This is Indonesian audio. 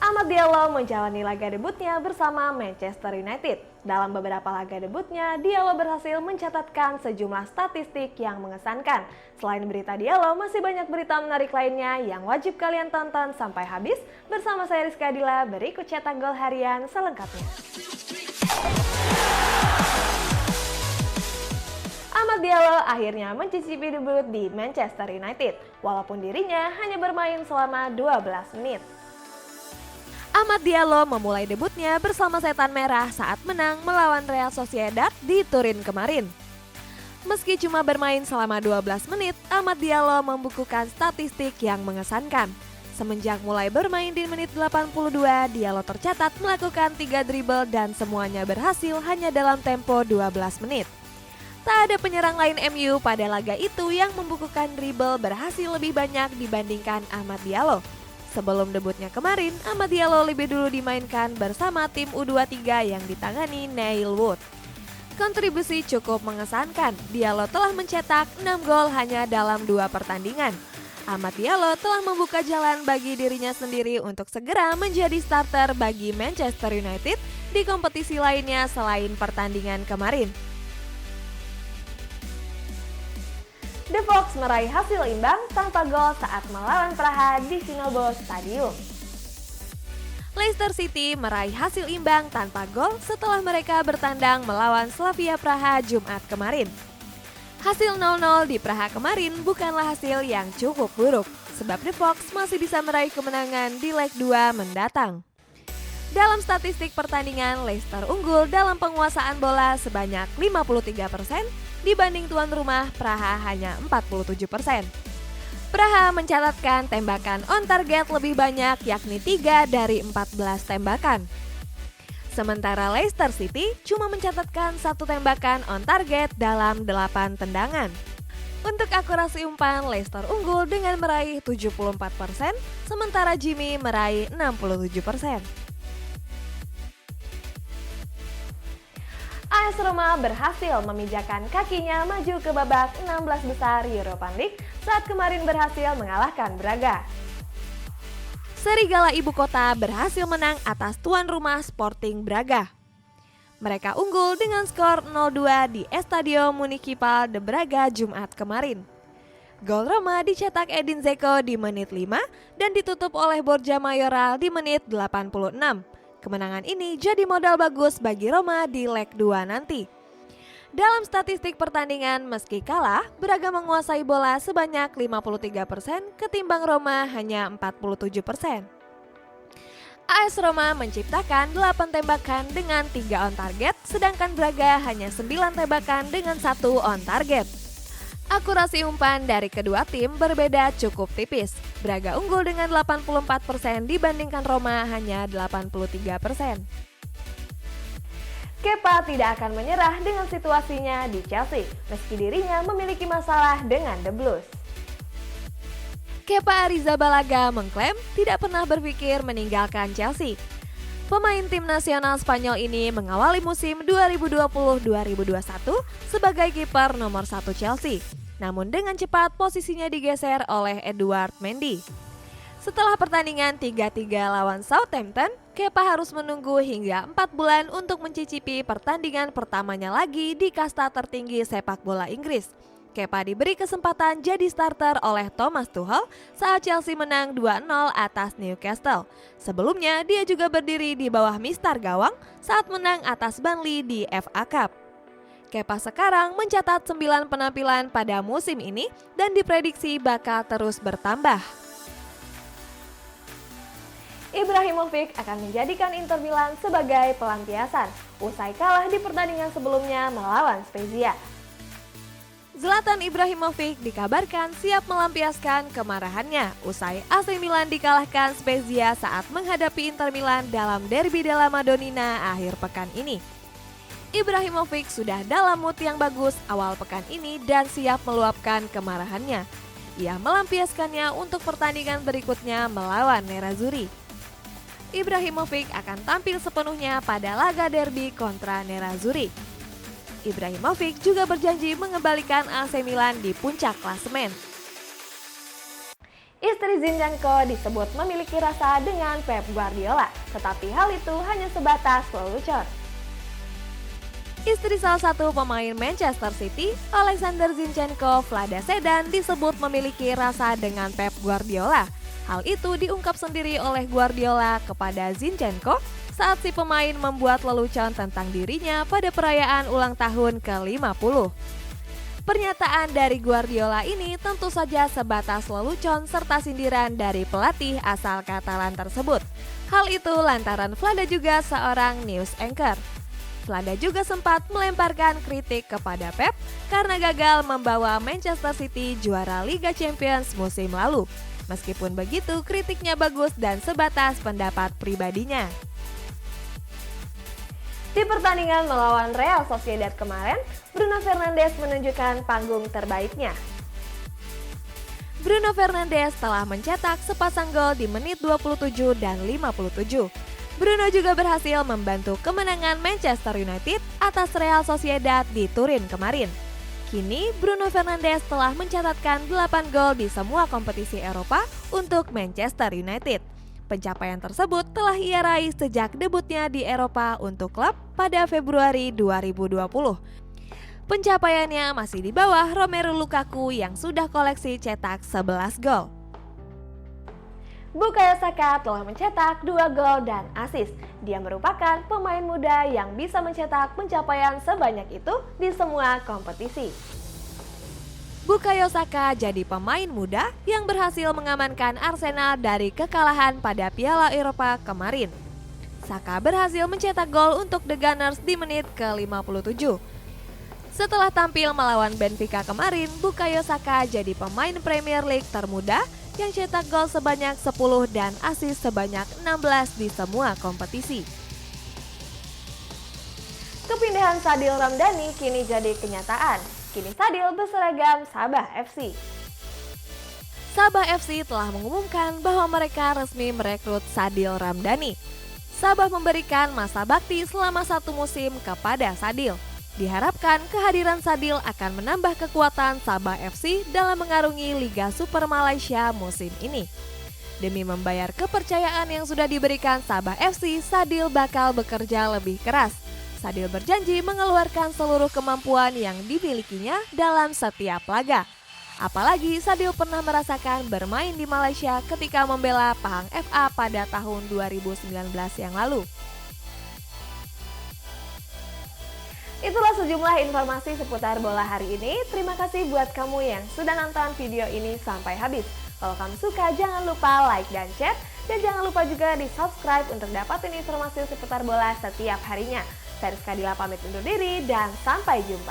Amad Diallo menjalani laga debutnya bersama Manchester United. Dalam beberapa laga debutnya, Diallo berhasil mencatatkan sejumlah statistik yang mengesankan. Selain berita Diallo, masih banyak berita menarik lainnya yang wajib kalian tonton sampai habis. Bersama saya Rizka Adila, berikut cetak gol harian selengkapnya. Amad Diallo akhirnya mencicipi debut di Manchester United, walaupun dirinya hanya bermain selama 12 menit. Amad Diallo memulai debutnya bersama Setan Merah saat menang melawan Real Sociedad di Turin kemarin. Meski cuma bermain selama 12 menit, Amad Diallo membukukan statistik yang mengesankan. Semenjak mulai bermain di menit 82, Diallo tercatat melakukan 3 dribble dan semuanya berhasil hanya dalam tempo 12 menit. Tak ada penyerang lain MU pada laga itu yang membukukan dribble berhasil lebih banyak dibandingkan Amad Diallo. Sebelum debutnya kemarin, Amad Diallo lebih dulu dimainkan bersama tim U23 yang ditangani Neil Wood. Kontribusi cukup mengesankan, Diallo telah mencetak 6 gol hanya dalam 2 pertandingan. Amad Diallo telah membuka jalan bagi dirinya sendiri untuk segera menjadi starter bagi Manchester United di kompetisi lainnya selain pertandingan kemarin. The Fox meraih hasil imbang tanpa gol saat melawan Praha di Sinobo Stadium. Leicester City meraih hasil imbang tanpa gol setelah mereka bertandang melawan Slavia Praha Jumat kemarin. Hasil 0-0 di Praha kemarin bukanlah hasil yang cukup buruk, sebab The Fox masih bisa meraih kemenangan di leg 2 mendatang. Dalam statistik pertandingan, Leicester unggul dalam penguasaan bola sebanyak 53%, dibanding tuan rumah Praha hanya 47%. Praha mencatatkan tembakan on target lebih banyak yakni 3 dari 14 tembakan. Sementara Leicester City cuma mencatatkan 1 tembakan on target dalam 8 tendangan. Untuk akurasi umpan, Leicester unggul dengan meraih 74%, sementara Jimmy meraih 67%. AS Roma berhasil memijakan kakinya maju ke babak 16 besar Europa League saat kemarin berhasil mengalahkan Braga. Serigala Ibu Kota berhasil menang atas tuan rumah Sporting Braga. Mereka unggul dengan skor 0-2 di Estadio Municipal de Braga Jumat kemarin. Gol Roma dicetak Edin Dzeko di menit 5 dan ditutup oleh Borja Mayoral di menit 86. Kemenangan ini jadi modal bagus bagi Roma di leg 2 nanti. Dalam statistik pertandingan, meski kalah, Braga menguasai bola sebanyak 53% ketimbang Roma hanya 47%. AS Roma menciptakan 8 tembakan dengan 3 on target, sedangkan Braga hanya 9 tembakan dengan 1 on target. Akurasi umpan dari kedua tim berbeda cukup tipis. Braga unggul dengan 84% dibandingkan Roma hanya 83%. Kepa tidak akan menyerah dengan situasinya di Chelsea, meski dirinya memiliki masalah dengan The Blues. Kepa Arrizabalaga mengklaim tidak pernah berpikir meninggalkan Chelsea. Pemain tim nasional Spanyol ini mengawali musim 2020-2021 sebagai kiper nomor 1 Chelsea. Namun dengan cepat posisinya digeser oleh Edouard Mendy. Setelah pertandingan 3-3 lawan Southampton, Kepa harus menunggu hingga 4 bulan untuk mencicipi pertandingan pertamanya lagi di kasta tertinggi sepak bola Inggris. Kepa diberi kesempatan jadi starter oleh Thomas Tuchel saat Chelsea menang 2-0 atas Newcastle. Sebelumnya dia juga berdiri di bawah mistar gawang saat menang atas Burnley di FA Cup. Kepa sekarang mencatat 9 penampilan pada musim ini dan diprediksi bakal terus bertambah. Ibrahimovic akan menjadikan Inter Milan sebagai pelampiasan usai kalah di pertandingan sebelumnya melawan Spezia. Zlatan Ibrahimovic dikabarkan siap melampiaskan kemarahannya usai AC Milan dikalahkan Spezia saat menghadapi Inter Milan dalam Derby della Madonnina akhir pekan ini. Ibrahimovic sudah dalam mood yang bagus awal pekan ini dan siap meluapkan kemarahannya. Ia melampiaskannya untuk pertandingan berikutnya melawan Nerazzurri. Ibrahimovic akan tampil sepenuhnya pada laga derby kontra Nerazzurri. Ibrahimovic juga berjanji mengembalikan AC Milan di puncak klasemen. Istri Zinchenko disebut memiliki rasa dengan Pep Guardiola, tetapi hal itu hanya sebatas lelucon. Istri salah satu pemain Manchester City, Alexander Zinchenko, Vlada Sedan, disebut memiliki rasa dengan Pep Guardiola. Hal itu diungkap sendiri oleh Guardiola kepada Zinchenko saat si pemain membuat lelucon tentang dirinya pada perayaan ulang tahun ke-50. Pernyataan dari Guardiola ini tentu saja sebatas lelucon serta sindiran dari pelatih asal Katalan tersebut. Hal itu lantaran Vlada juga seorang news anchor. Vlada juga sempat melemparkan kritik kepada Pep karena gagal membawa Manchester City juara Liga Champions musim lalu. Meskipun begitu, kritiknya bagus dan sebatas pendapat pribadinya. Di pertandingan melawan Real Sociedad kemarin, Bruno Fernandes menunjukkan panggung terbaiknya. Bruno Fernandes telah mencetak sepasang gol di menit 27 dan 57. Bruno juga berhasil membantu kemenangan Manchester United atas Real Sociedad di Turin kemarin. Kini, Bruno Fernandes telah mencatatkan 8 gol di semua kompetisi Eropa untuk Manchester United. Pencapaian tersebut telah ia raih sejak debutnya di Eropa untuk klub pada Februari 2020. Pencapaiannya masih di bawah Romelu Lukaku yang sudah koleksi cetak 11 gol. Bukayo Saka telah mencetak 2 gol dan assist. Dia merupakan pemain muda yang bisa mencetak pencapaian sebanyak itu di semua kompetisi. Bukayo Saka jadi pemain muda yang berhasil mengamankan Arsenal dari kekalahan pada Piala Eropa kemarin. Saka berhasil mencetak gol untuk The Gunners di menit ke-57. Setelah tampil melawan Benfica kemarin, Bukayo Saka jadi pemain Premier League termuda yang cetak gol sebanyak 10 dan assist sebanyak 16 di semua kompetisi. Kepindahan Sadil Ramdhani kini jadi kenyataan. Kini Sadil berseragam Sabah FC. Sabah FC telah mengumumkan bahwa mereka resmi merekrut Sadil Ramdhani. Sabah memberikan masa bakti selama 1 musim kepada Sadil. Diharapkan kehadiran Sadil akan menambah kekuatan Sabah FC dalam mengarungi Liga Super Malaysia musim ini. Demi membayar kepercayaan yang sudah diberikan Sabah FC, Sadil bakal bekerja lebih keras. Sadil berjanji mengeluarkan seluruh kemampuan yang dimilikinya dalam setiap laga. Apalagi Sadil pernah merasakan bermain di Malaysia ketika membela Pahang FA pada tahun 2019 yang lalu. Itulah sejumlah informasi seputar bola hari ini. Terima kasih buat kamu yang sudah nonton video ini sampai habis. Kalau kamu suka, jangan lupa like dan share. Dan jangan lupa juga di subscribe untuk dapatin informasi seputar bola setiap harinya. Saya Rizka Dila pamit undur diri dan sampai jumpa.